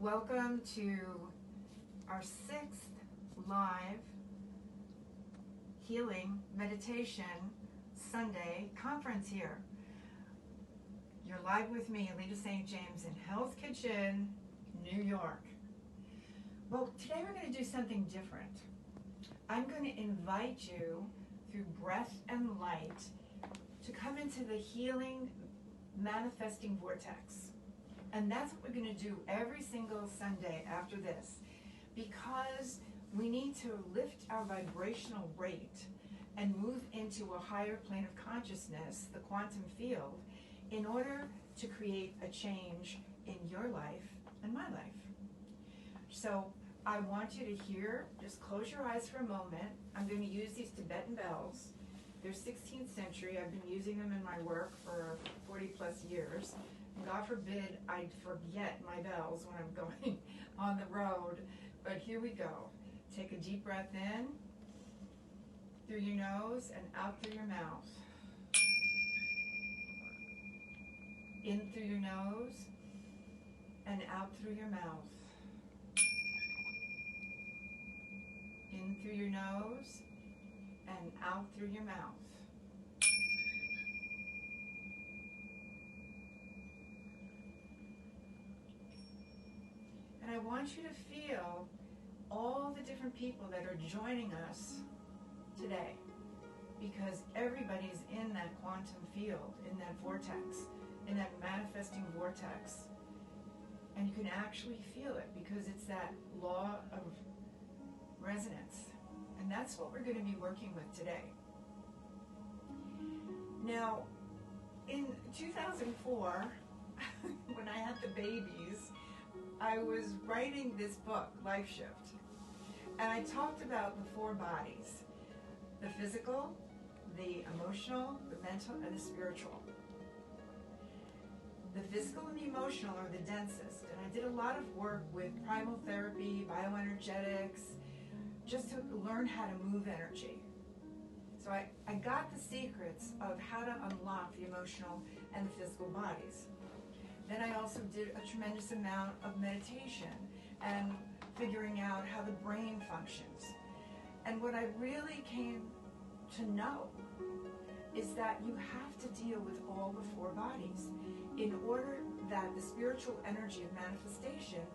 Welcome to our 6th live healing meditation Sunday conference here. You're live with me, Aleta St. James in Hell's Kitchen, New York. Well, today we're going to do something different. I'm going to invite you through breath and light to come into the healing manifesting vortex. And that's what we're going to do every single Sunday after this, because we need to lift our vibrational rate and move into a higher plane of consciousness, the quantum field, in order to create a change in your life and my life. So I want you to hear, just close your eyes for a moment. I'm going to use these Tibetan bells. They're 16th century. I've been using them in my work for 40 plus years. God forbid I'd forget my bells when I'm going on the road. But here we go. Take a deep breath in through your nose and out through your mouth. In through your nose and out through your mouth. In through your nose and out through your mouth. And I want you to feel all the different people that are joining us today, because everybody's in that quantum field, in that vortex, in that manifesting vortex. And you can actually feel it because it's that law of resonance. And that's what we're going to be working with today. Now, in 2004, when I had the babies, I was writing this book, Life Shift, and I talked about the 4 bodies: the physical, the emotional, the mental, and the spiritual. The physical and the emotional are the densest, and I did a lot of work with primal therapy, bioenergetics, just to learn how to move energy. So I got the secrets of how to unlock the emotional and the physical bodies. Then I also did a tremendous amount of meditation and figuring out how the brain functions. And what I really came to know is that you have to deal with all the 4 bodies in order that the spiritual energy of manifestation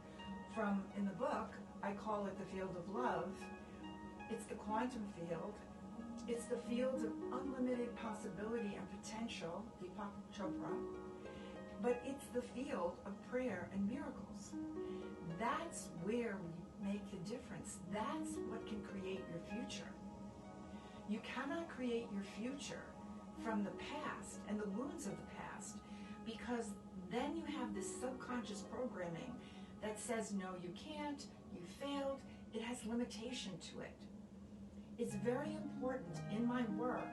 from, in the book, I call it the field of love. It's the quantum field. It's the field of unlimited possibility and potential, Deepak Chopra. But it's the field of prayer and miracles. That's where we make the difference. That's what can create your future. You cannot create your future from the past and the wounds of the past, because then you have this subconscious programming that says, no, you can't, you failed, it has limitation to it. It's very important in my work.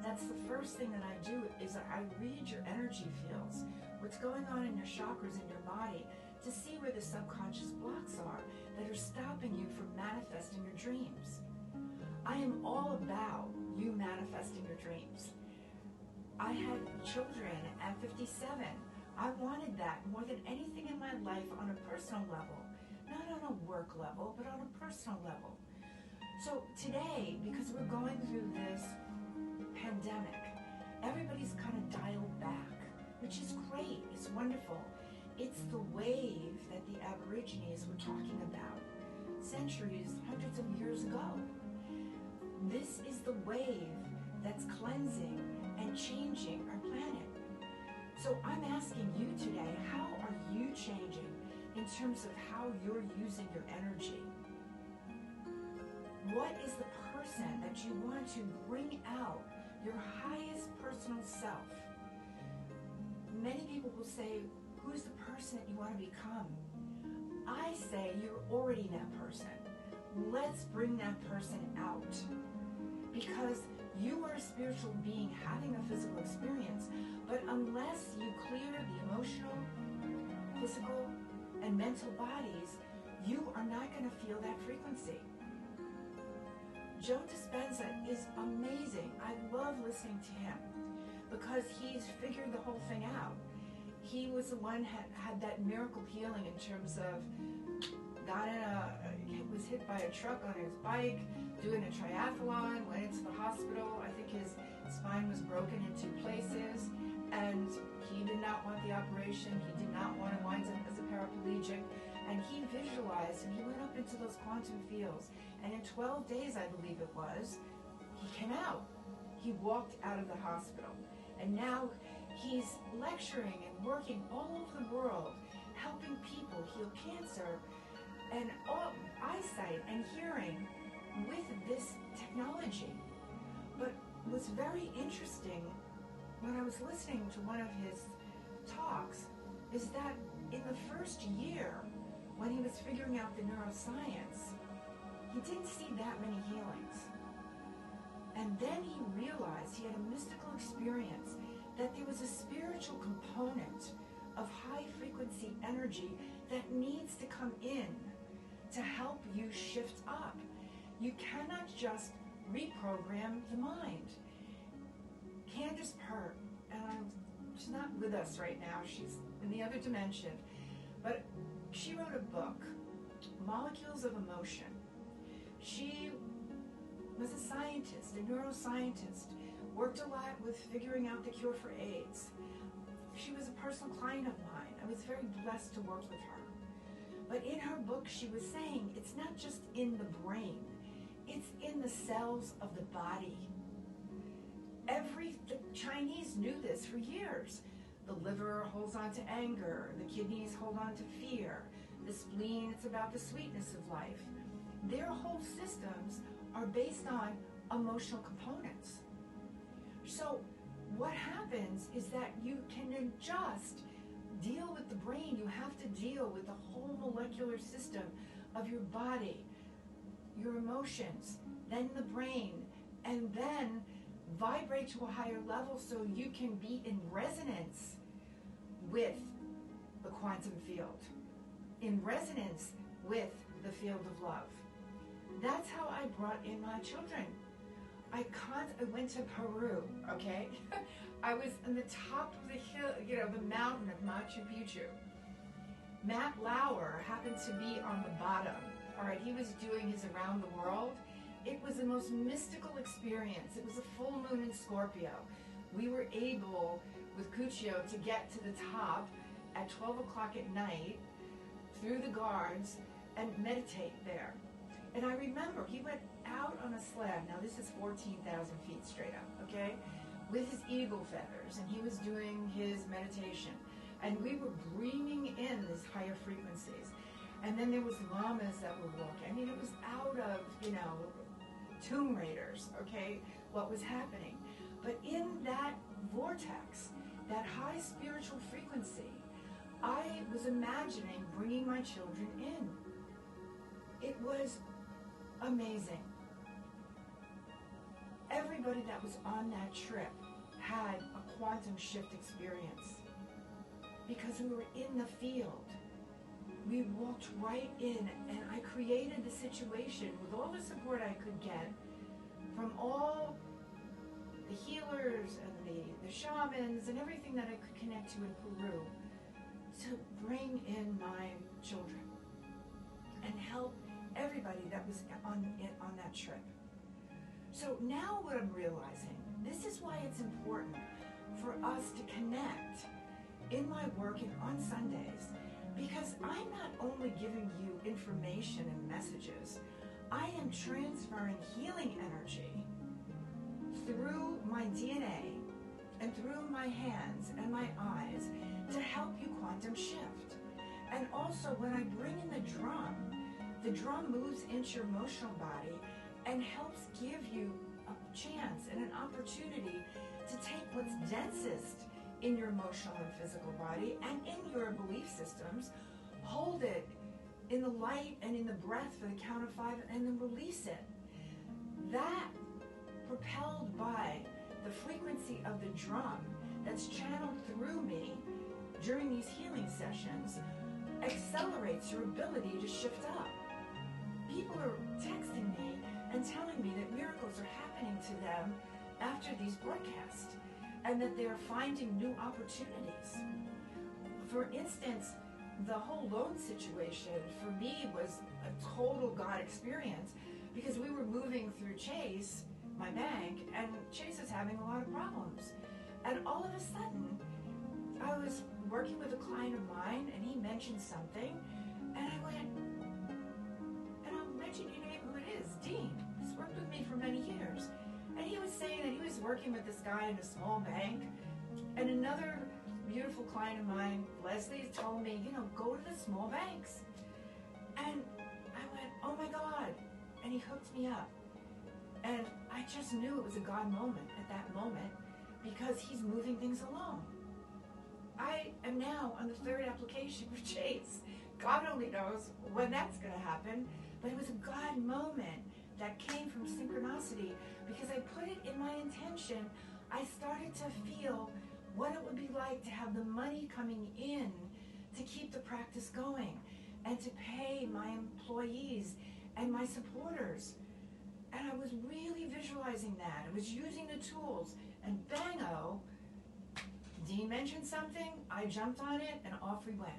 That's the first thing that I do, is I read your energy fields, what's going on in your chakras in your body, to see where the subconscious blocks are that are stopping you from manifesting your dreams. I am all about you manifesting your dreams. I had children at 57. I wanted that more than anything in my life on a personal level, not on a work level, but on a personal level. So today, because we're going through this pandemic, everybody's kind of dialed back, which is great, it's wonderful. It's the wave that the Aborigines were talking about centuries, hundreds of years ago. This is the wave that's cleansing and changing our planet. So I'm asking you today, how are you changing in terms of how you're using your energy? What is the person that you want to bring out, your highest personal self? Many people will say, who's the person that you want to become? I say you're already that person. Let's bring that person out. Because you are a spiritual being having a physical experience, but unless you clear the emotional, physical, and mental bodies, you are not going to feel that frequency. Joe Dispenza is amazing. I love listening to him because he's figured the whole thing out. he was the one had that miracle healing in terms of was hit by a truck on his bike, doing a triathlon, went into the hospital. I think his spine was broken in 2 places, and he did not want the operation. He did not want to wind up as a paraplegic, and he visualized, and he went up into those quantum fields, and in 12 days, I believe it was, he came out. He walked out of the hospital, and now he's lecturing and working all over the world, helping people heal cancer and all eyesight and hearing with this technology. But what's very interesting when I was listening to one of his talks is that in the first year, when he was figuring out the neuroscience, he didn't see that many healings. And then he realized, he had a mystical experience, that there was a spiritual component of high frequency energy that needs to come in to help you shift up. You cannot just reprogram the mind. Candace Pert, and she's not with us right now, she's in the other dimension, but she wrote a book, Molecules of Emotion. She was a scientist, a neuroscientist, worked a lot with figuring out the cure for AIDS. She was a personal client of mine. I was very blessed to work with her. But in her book, she was saying it's not just in the brain, it's in the cells of the body. The Chinese knew this for years. The liver holds on to anger, the kidneys hold on to fear, the spleen, it's about the sweetness of life. Their whole systems are based on emotional components. So what happens is that you can just deal with the brain. You have to deal with the whole molecular system of your body, your emotions, then the brain, and then vibrate to a higher level so you can be in resonance with the quantum field, in resonance with the field of love. That's how I brought in my children. I went to Peru, okay? I was on the top of the hill, the mountain of Machu Picchu. Matt Lauer happened to be on the bottom. All right, he was doing his around the world. It was the most mystical experience. It was a full moon in Scorpio. We were able, with Cuccio, to get to the top at 12 o'clock at night through the guards and meditate there. And I remember he went out on a slab. Now this is 14,000 feet straight up, okay? With his eagle feathers, and he was doing his meditation. And we were bringing in these higher frequencies. And then there was llamas that were walking. I mean, it was out of, Tomb Raiders, okay, what was happening. But in that vortex, that high spiritual frequency, I was imagining bringing my children in. It was amazing. Everybody that was on that trip had a quantum shift experience because we were in the field. We walked right in, and I created the situation with all the support I could get from all the healers and the shamans and everything that I could connect to in Peru to bring in my children and help everybody that was on that trip. So now what I'm realizing, this is why it's important for us to connect in my work and on Sundays, because I'm not only giving you information and messages, I am transferring healing energy through my DNA and through my hands and my eyes to help you quantum shift. And also when I bring in the drum moves into your emotional body and helps give you a chance and an opportunity to take what's densest in your emotional and physical body and in your belief systems, hold it in the light and in the breath for the count of 5, and then release it. That, propelled by the frequency of the drum that's channeled through me during these healing sessions, accelerates your ability to shift up. People are texting me and telling me that miracles are happening to them after these broadcasts, and that they're finding new opportunities. For instance, the whole loan situation for me was a total God experience because we were moving through Chase, my bank, and Chase was having a lot of problems. And all of a sudden, I was working with a client of mine and he mentioned something and I went, and I'll mention your name, who it is, Dean. He's worked with me for many years. And he was saying that he was working with this guy in a small bank, and another beautiful client of mine, Leslie, told me, go to the small banks. And I went, oh my God. And he hooked me up. And I just knew it was a God moment at that moment because he's moving things along. I am now on the third application for Chase. God only knows when that's going to happen, but it was a God moment that came from synchronicity because I put it in my intention. I started to feel what it would be like to have the money coming in to keep the practice going and to pay my employees and my supporters. And I was really visualizing that. I was using the tools, and bang-o, Dean mentioned something, I jumped on it, and off we went.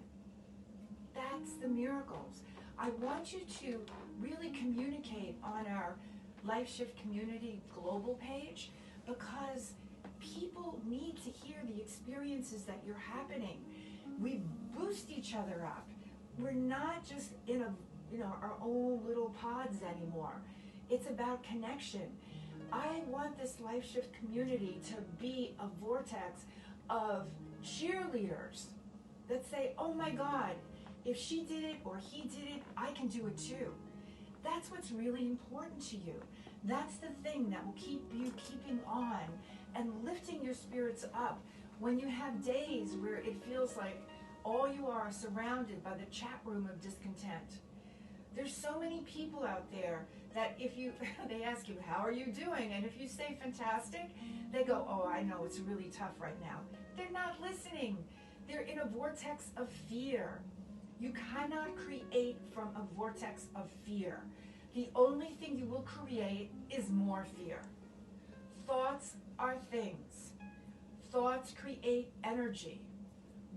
That's the miracles. I want you to really communicate on our Life Shift Community global page because people need to hear the experiences that you're happening. We boost each other up. We're not just in our own little pods anymore. It's about connection. I want this Life Shift community to be a vortex of cheerleaders that say, oh my God, if she did it or he did it, I can do it too. That's what's really important to you. That's the thing that will keep you keeping on and lifting your spirits up when you have days where it feels like all you are surrounded by the chat room of discontent. There's so many people out there that if you, they ask you, how are you doing? And if you say fantastic, they go, oh, I know it's really tough right now. They're not listening. They're in a vortex of fear. You cannot create from a vortex of fear. The only thing you will create is more fear. Thoughts are things. Thoughts create energy.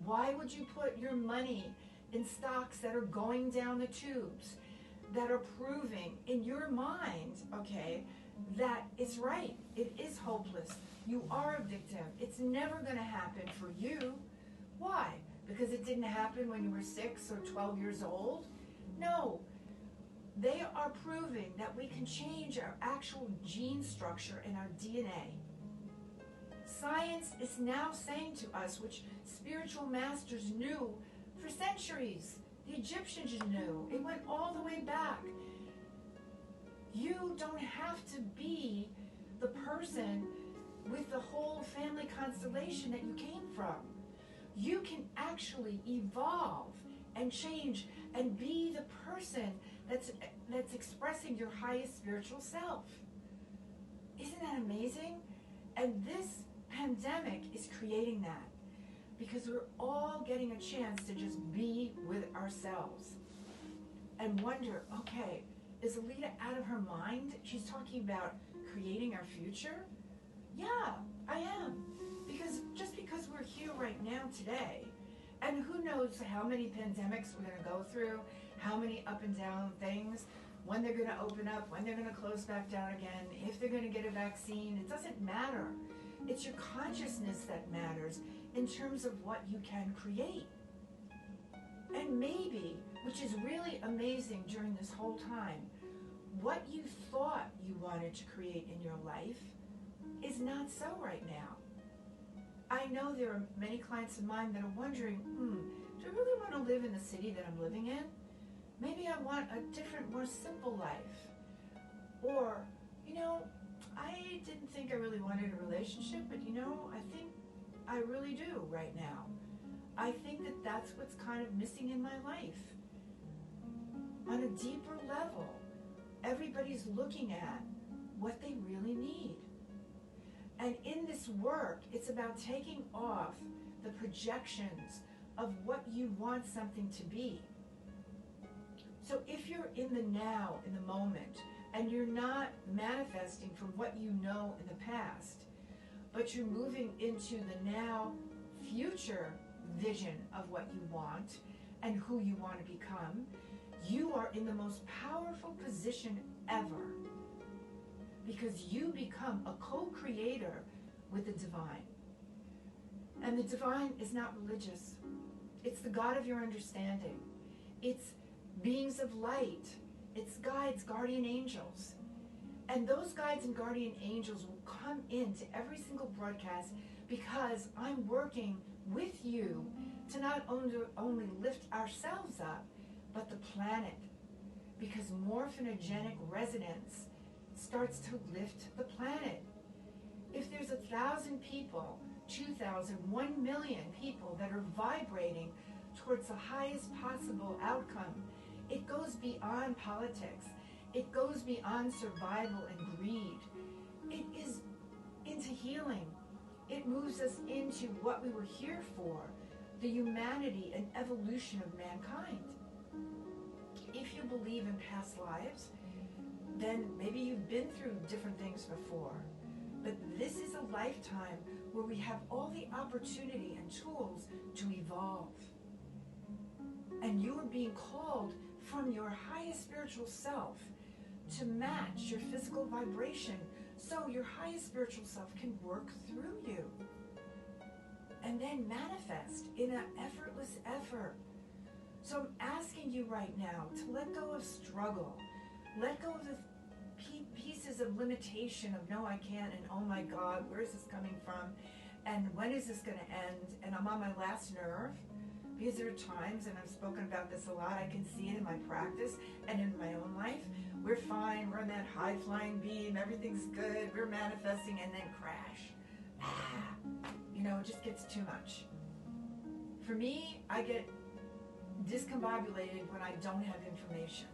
Why would you put your money in stocks that are going down the tubes, that are proving in your mind, okay, that it's right, it is hopeless, you are a victim, it's never going to happen for you? Why? Because it didn't happen when you were 6 or 12 years old? No. They are proving that we can change our actual gene structure and our DNA. Science is now saying to us, which spiritual masters knew for centuries. The Egyptians knew. It went all the way back. You don't have to be the person with the whole family constellation that you came from. You can actually evolve and change and be the person that's expressing your highest spiritual self. Isn't that amazing? And this pandemic is creating that because we're all getting a chance to just be with ourselves and wonder, okay, is Aleta out of her mind? She's talking about creating our future? Yeah, I am. Because just because we're here right now today, and who knows how many pandemics we're going to go through, how many up and down things, when they're going to open up, when they're going to close back down again, if they're going to get a vaccine, it doesn't matter. It's your consciousness that matters in terms of what you can create. And maybe, which is really amazing during this whole time, what you thought you wanted to create in your life is not so right now. I know there are many clients of mine that are wondering, do I really want to live in the city that I'm living in? Maybe I want a different, more simple life. Or, I didn't think I really wanted a relationship, but I think I really do right now. I think that that's what's kind of missing in my life. On a deeper level, everybody's looking at what they really need. And in this work, it's about taking off the projections of what you want something to be. So if you're in the now, in the moment, and you're not manifesting from what you know in the past, but you're moving into the now future vision of what you want and who you want to become, you are in the most powerful position ever, because you become a co-creator with the divine. And the divine is not religious. It's the God of your understanding. It's beings of light. It's guides, guardian angels. And those guides and guardian angels will come into every single broadcast, because I'm working with you to not only lift ourselves up, but the planet. Because morphinogenic resonance starts to lift the planet. If there's 1,000 people, 2,000, 1 million people that are vibrating towards the highest possible outcome, it goes beyond politics. It goes beyond survival and greed. It is into healing. It moves us into what we were here for, the humanity and evolution of mankind. If you believe in past lives, then maybe you've been through different things before. But this is a lifetime where we have all the opportunity and tools to evolve. And you are being called from your highest spiritual self to match your physical vibration, so your highest spiritual self can work through you and then manifest in an effortless effort. So I'm asking you right now to let go of struggle. Let go of the pieces of limitation of no, I can't, and oh my God, where is this coming from? And when is this going to end? And I'm on my last nerve, because there are times, and I've spoken about this a lot, I can see it in my practice and in my own life. We're fine, we're on that high-flying beam, everything's good, we're manifesting, and then crash. You know, it just gets too much. For me, I get discombobulated when I don't have information,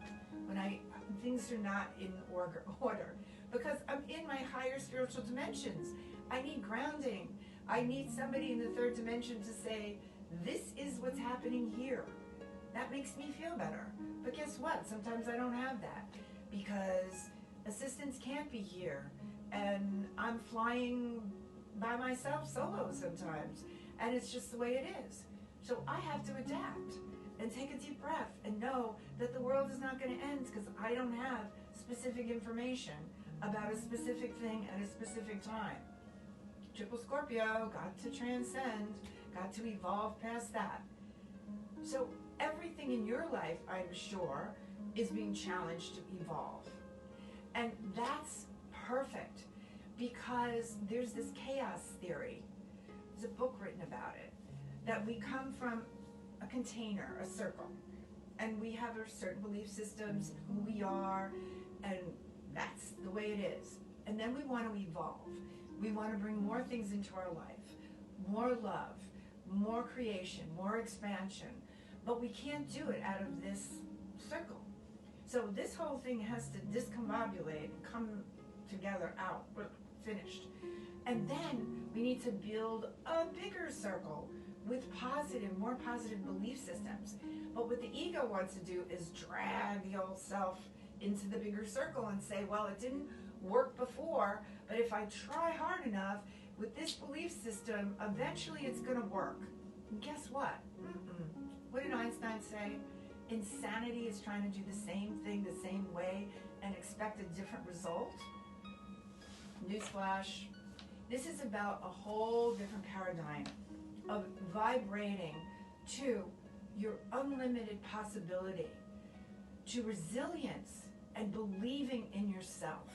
when things are not in order, because I'm in my higher spiritual dimensions. I need grounding. I need somebody in the third dimension to say, this is what's happening here. That makes me feel better. But guess what? Sometimes I don't have that, because assistants can't be here, and I'm flying by myself solo sometimes, and it's just the way it is. So I have to adapt and take a deep breath and know that the world is not going to end because I don't have specific information about a specific thing at a specific time. Triple Scorpio, got to transcend, got to evolve past that. So everything in your life, I'm sure, is being challenged to evolve. And that's perfect, because there's this chaos theory. There's a book written about it, that we come from a container, a circle, and we have our certain belief systems, who we are, and that's the way it is. And then we want to evolve. We want to bring more things into our life, more love, more creation, more expansion, but we can't do it out of this circle. So this whole thing has to discombobulate and come together out, finished. And then we need to build a bigger circle with positive, more positive belief systems. But what the ego wants to do is drag the old self into the bigger circle and say, well, it didn't work before, but if I try hard enough with this belief system, eventually it's going to work. And guess what? What did Einstein say? Insanity is trying to do the same thing the same way and expect a different result. Newsflash. This is about a whole different paradigm of vibrating to your unlimited possibility, to resilience and believing in yourself.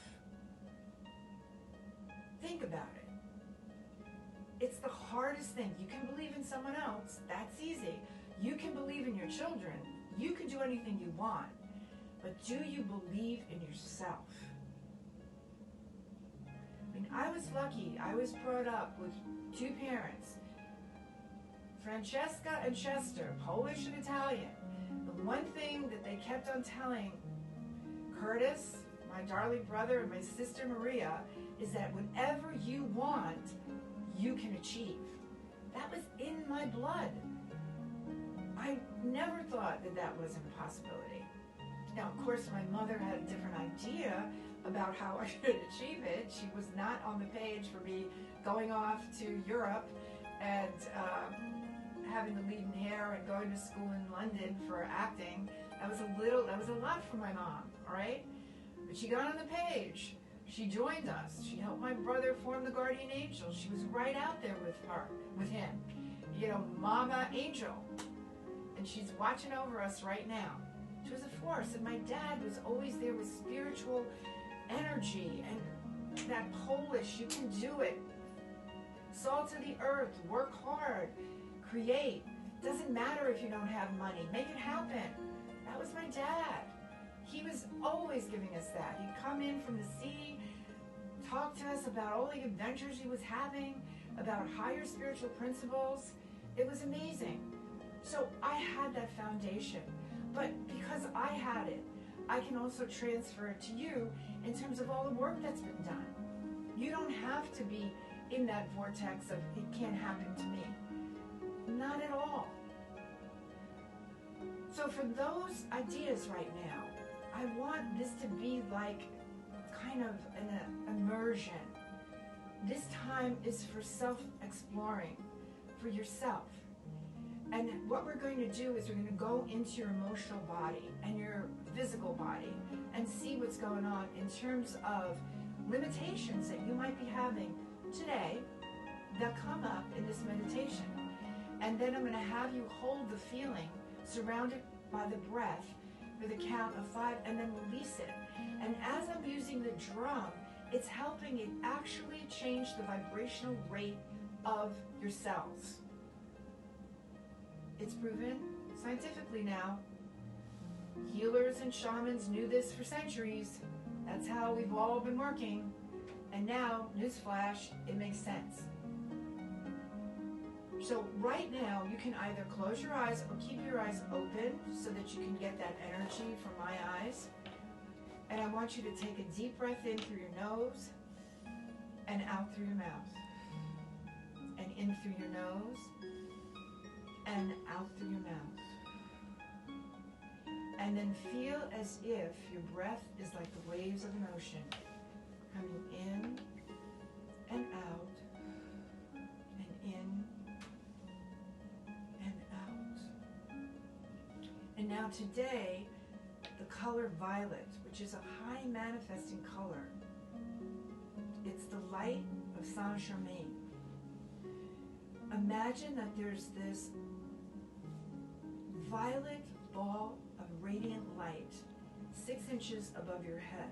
Think about it. It's the hardest thing. You can believe in someone else. That's easy. You can believe in your children. You can do anything you want. But do you believe in yourself? I mean, I was lucky. I was brought up with two parents, Francesca and Chester, Polish and Italian. The one thing that they kept on telling Curtis, my darling brother, and my sister Maria, is that whatever you want, you can achieve. That was in my blood. I never thought that that was a possibility. Now, of course, my mother had a different idea about how I should achieve it. She was not on the page for me going off to Europe and having the leaden hair and going to school in London for acting. That was a lot for my mom, all right? But she got on the page. She joined us. She helped my brother form the Guardian Angels. She was right out there with him. You know, Mama Angel. And she's watching over us right now. She was a force, and my dad was always there with spiritual energy and that Polish, you can do it. Salt of the earth, work hard, create. Doesn't matter if you don't have money, make it happen. That was my dad. He was always giving us that. He'd come in from the sea, talk to us about all the adventures he was having, about higher spiritual principles. It was amazing. So I had that foundation. But because I had it, I can also transfer it to you in terms of all the work that's been done. You don't have to be in that vortex of it can't happen to me. Not at all. So for those ideas right now, I want this to be like kind of an immersion. This time is for self-exploring, for yourself. And what we're going to do is we're going to go into your emotional body and your physical body and see what's going on in terms of limitations that you might be having today that come up in this meditation. And then I'm going to have you hold the feeling surrounded by the breath for the count of 5 and then release it. And as I'm using the drum, it's helping it actually change the vibrational rate of your cells. It's proven scientifically now. Healers and shamans knew this for centuries. That's how we've all been working. And now, newsflash, it makes sense. So right now, you can either close your eyes or keep your eyes open so that you can get that energy from my eyes. And I want you to take a deep breath in through your nose and out through your mouth. And in through your nose and out through your mouth. And then feel as if your breath is like the waves of an ocean, coming in and out, and in and out. And now today, the color violet, which is a high manifesting color, it's the light of Saint-Germain. Imagine that there's this violet ball of radiant light 6 inches above your head.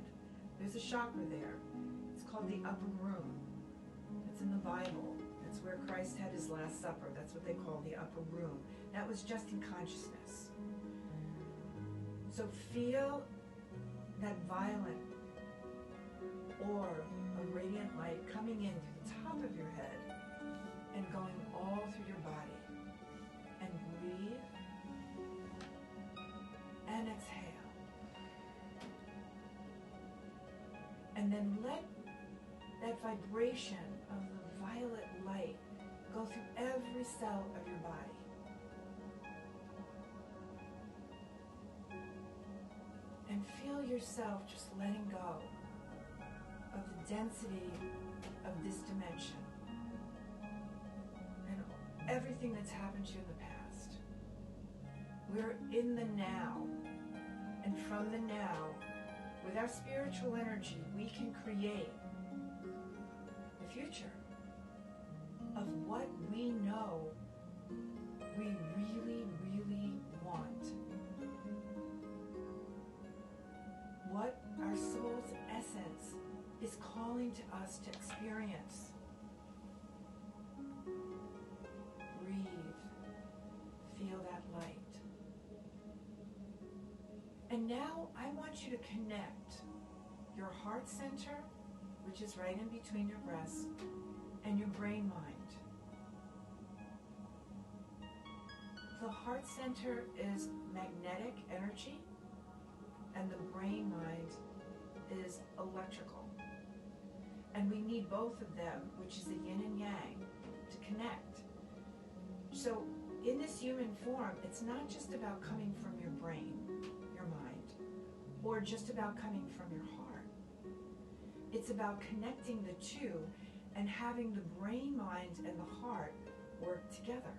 There's a chakra there. It's called the upper room. It's in the Bible. That's where Christ had his Last Supper. That's what they call the upper room. That was just in consciousness. So feel that violet orb of radiant light coming in through the top of your head and going all through your body. And breathe and exhale. And then let that vibration of the violet light go through every cell of your body. And feel yourself just letting go of the density of this dimension and everything that's happened to you in the past. We're in the now, and from the now, with our spiritual energy, we can create the future of what we know we really, really want. What our soul's essence is calling to us to experience. Breathe. Feel that light. And now I want you to connect your heart center, which is right in between your breasts, and your brain mind. The heart center is magnetic energy, and the brain mind is electrical. And we need both of them, which is the yin and yang, to connect. So in this human form, it's not just about coming from your brain, your mind, or just about coming from your heart. It's about connecting the two and having the brain, mind, and the heart work together.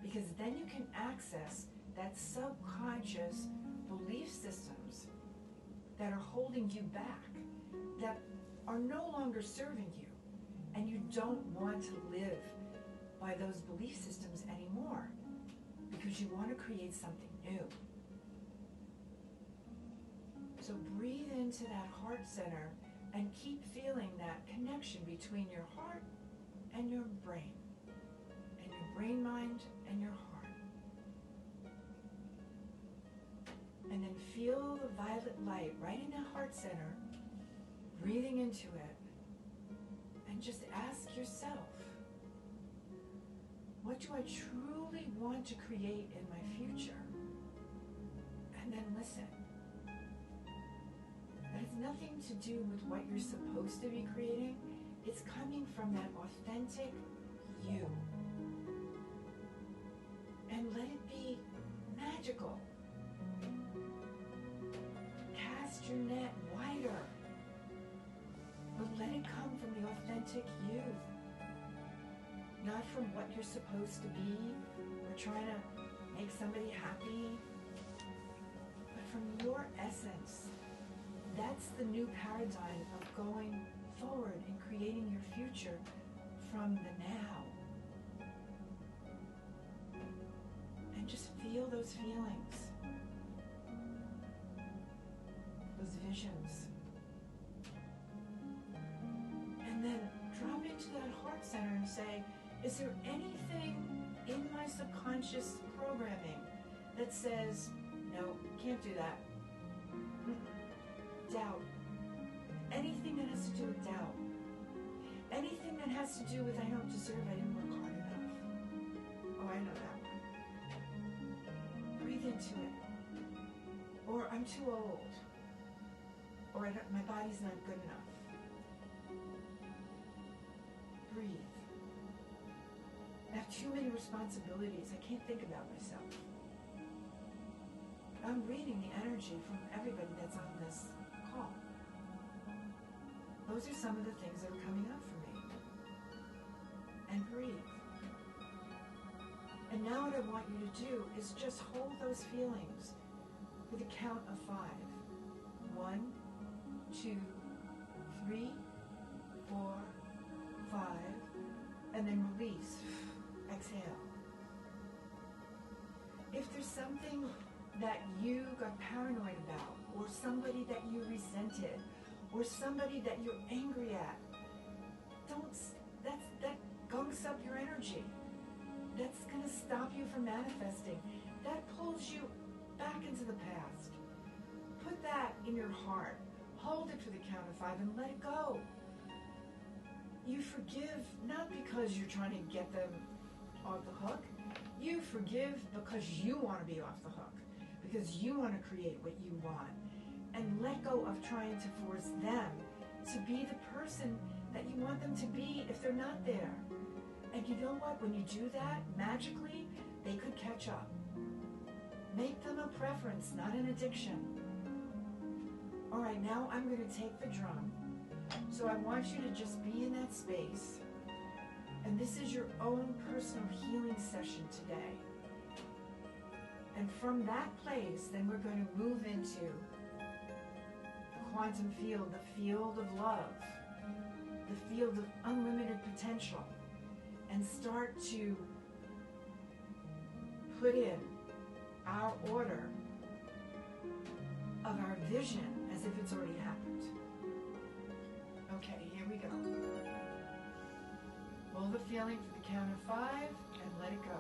because then you can access that subconscious belief systems that are holding you back, that are no longer serving you, and you don't want to live by those belief systems anymore because you want to create something new. So breathe into that heart center and keep feeling that connection between your heart and your brain mind and your heart. And then feel the violet light right in that heart center, breathing into it, and just ask yourself, what do I truly want to create in my future? And then listen. That has nothing to do with what you're supposed to be creating. It's coming from that authentic you. And let it be magical. Cast your net wider. But let it come from the authentic you. Not from what you're supposed to be or trying to make somebody happy, but from your essence. That's the new paradigm of going forward and creating your future from the now. And just feel those feelings, those visions. And then drop into that heart center and say, is there anything in my subconscious programming that says, no, can't do that? Doubt. Anything that has to do with doubt. Anything that has to do with I don't deserve, I didn't work hard enough. Oh, I know that one. Breathe into it. Or I'm too old. Or my body's not good enough. Breathe. I have too many responsibilities. I can't think about myself. I'm reading the energy from everybody that's on this call. Those are some of the things that are coming up for me. And breathe. And now what I want you to do is just hold those feelings with a count of 5. 1, 2, 3, 4, 5, and then release. Exhale. If there's something that you got paranoid about, or somebody that you resented, or somebody that you're angry at, that gunks up your energy. That's going to stop you from manifesting. That pulls you back into the past. Put that in your heart. Hold it for the count of 5 and let it go. You forgive not because you're trying to get them off the hook. You forgive because you want to be off the hook. Because you want to create what you want. And let go of trying to force them to be the person that you want them to be if they're not there. And you know what? When you do that, magically, they could catch up. Make them a preference, not an addiction. All right, now I'm going to take the drum. So I want you to just be in that space. And this is your own personal healing session today. And from that place, then we're going to move into the quantum field, the field of love, the field of unlimited potential, and start to put in our order of our vision as if it's already happened. Okay, here we go. Hold the feeling for the count of 5 and let it go.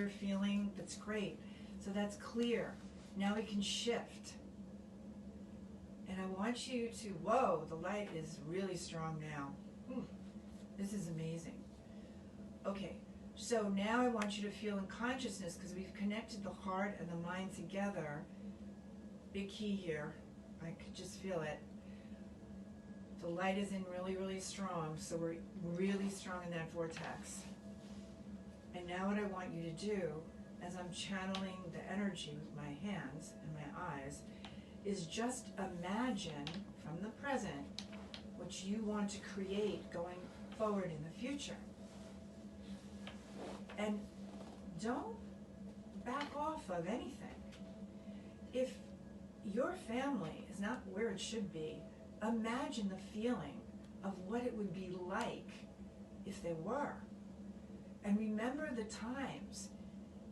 clear feeling? That's great. So that's clear. Now we can shift. And I want you to, whoa, the light is really strong now. This is amazing. Okay, so now I want you to feel in consciousness, because we've connected the heart and the mind together. Big key here. I could just feel it. The light is in really, really strong, so we're really strong in that vortex. And now what I want you to do, as I'm channeling the energy with my hands and my eyes, is just imagine from the present what you want to create going forward in the future. And don't back off of anything. If your family is not where it should be, imagine the feeling of what it would be like if they were. And remember the times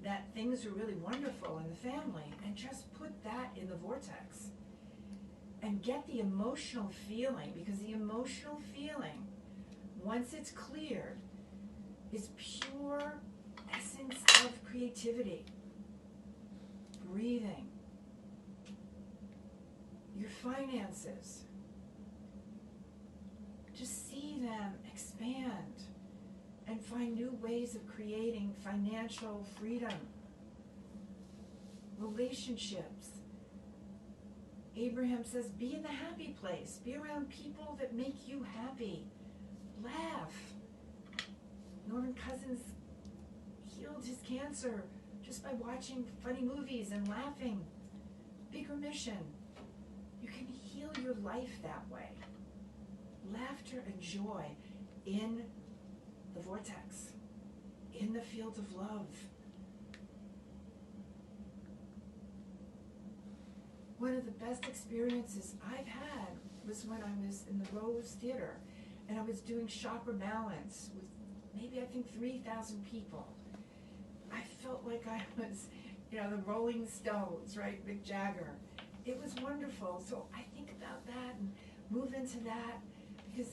that things were really wonderful in the family, and just put that in the vortex. And get the emotional feeling, because the emotional feeling, once it's cleared, is pure essence of creativity. Breathing. Your finances. Just see them expand and find new ways of creating financial freedom. Relationships. Abraham says, be in the happy place. Be around people that make you happy. Laugh. Norman Cousins healed his cancer just by watching funny movies and laughing. Bigger mission. You can heal your life that way. Laughter and joy in the vortex, in the field of love. One of the best experiences I've had was when I was in the Rose Theater, and I was doing Chakra Balance with maybe, I think, 3,000 people. I felt like I was, the Rolling Stones, right? Mick Jagger. It was wonderful. So I think about that and move into that, because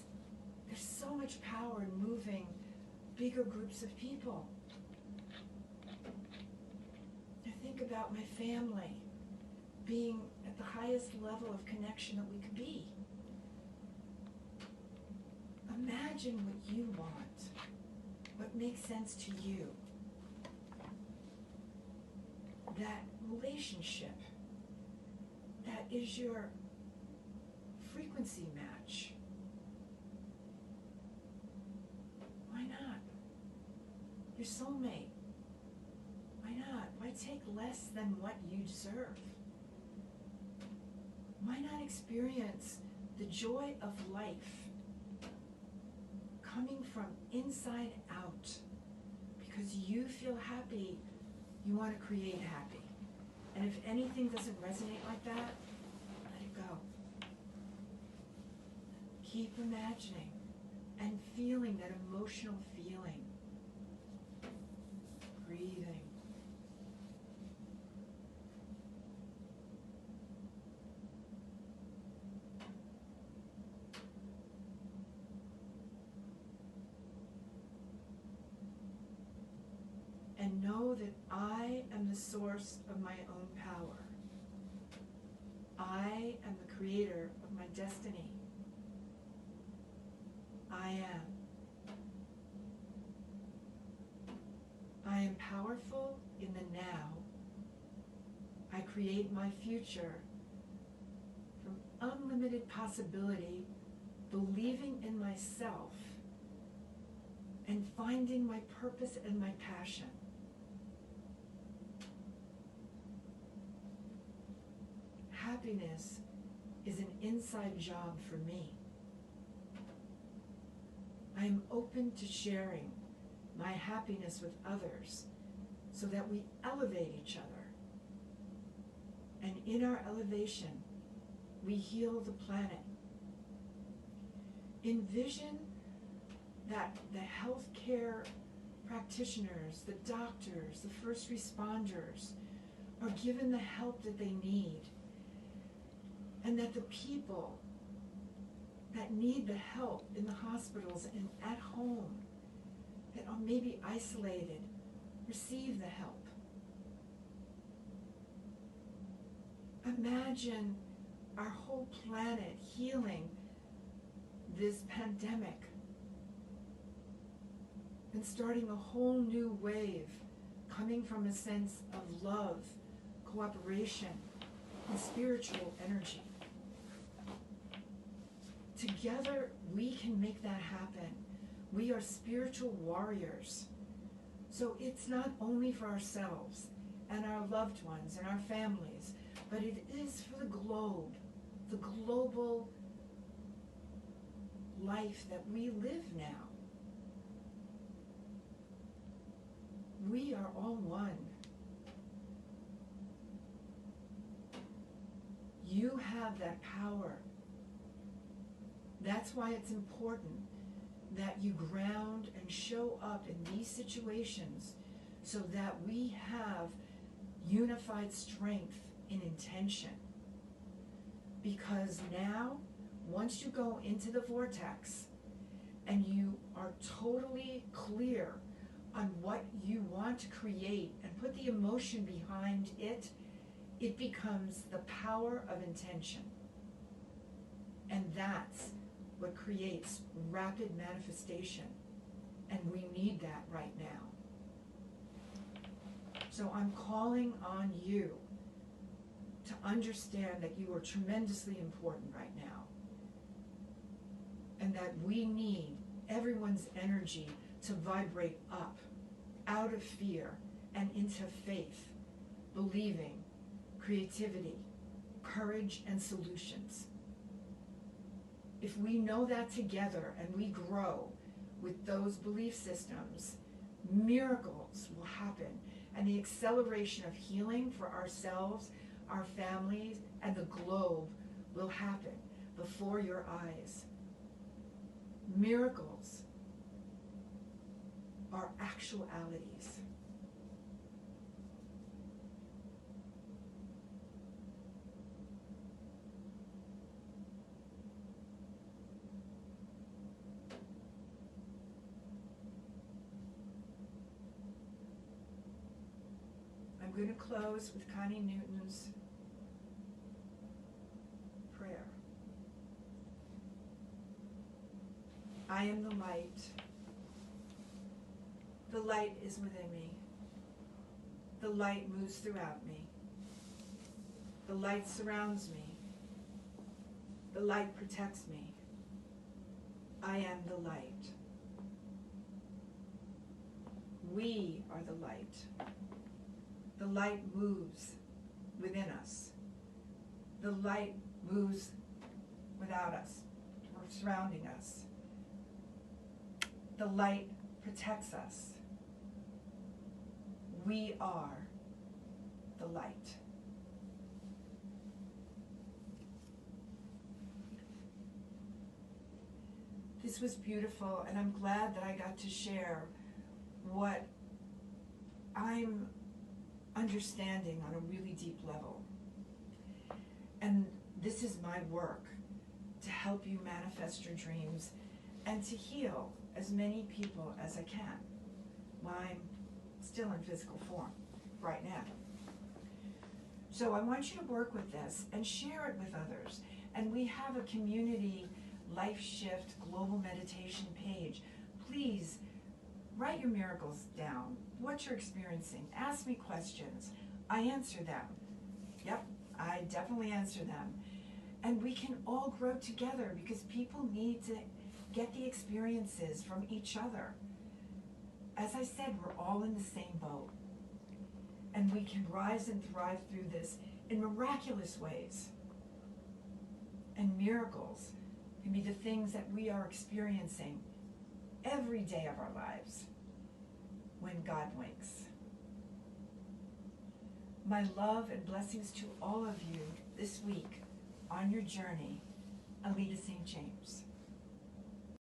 there's so much power in moving bigger groups of people. I think about my family being at the highest level of connection that we could be. Imagine what you want, what makes sense to you. That relationship that is your frequency match. Why not? Your soulmate. Why not? Why take less than what you deserve? Why not experience the joy of life coming from inside out? Because you feel happy, you want to create happy. And if anything doesn't resonate like that, let it go. Keep imagining and feeling that emotional feeling. Breathing. And know that I am the source of my own power. I am the creator of my destiny. I am. I am powerful in the now. I create my future from unlimited possibility, believing in myself, and finding my purpose and my passion. Happiness is an inside job for me. I am open to sharing my happiness with others so that we elevate each other. And in our elevation, we heal the planet. Envision that the healthcare practitioners, the doctors, the first responders are given the help that they need. And that the people that need the help in the hospitals and at home, that are maybe isolated receive the help. Imagine our whole planet healing this pandemic and starting a whole new wave coming from a sense of love, cooperation, and spiritual energy. Together, we can make that happen. We are spiritual warriors. So it's not only for ourselves and our loved ones and our families, but it is for the globe, the global life that we live now. We are all one. You have that power. That's why it's important that you ground and show up in these situations so that we have unified strength in intention. Because now, once you go into the vortex and you are totally clear on what you want to create and put the emotion behind it, it becomes the power of intention. And that's what creates rapid manifestation. And we need that right now. So I'm calling on you to understand that you are tremendously important right now. And that we need everyone's energy to vibrate up, out of fear, and into faith, believing, creativity, courage, and solutions. If we know that together and we grow with those belief systems, miracles will happen, and the acceleration of healing for ourselves, our families, and the globe will happen before your eyes. Miracles are actualities. I'm going to close with Connie Newton's prayer. I am the light. The light is within me. The light moves throughout me. The light surrounds me. The light protects me. I am the light. We are the light. The light moves within us. The light moves without us, or surrounding us. The light protects us. We are the light. This was beautiful, and I'm glad that I got to share what I'm understanding on a really deep level. And this is my work, to help you manifest your dreams and to heal as many people as I can while I'm still in physical form right now. So I want you to work with this and share it with others. And we have a community Life Shift Global Meditation page. Please write your miracles down, what you're experiencing. Ask me questions. I answer them. Yep, I definitely answer them. And we can all grow together because people need to get the experiences from each other. As I said, we're all in the same boat. And we can rise and thrive through this in miraculous ways. And miracles can be the things that we are experiencing every day of our lives when God winks. My love and blessings to all of you this week on your journey. Aleta St. James.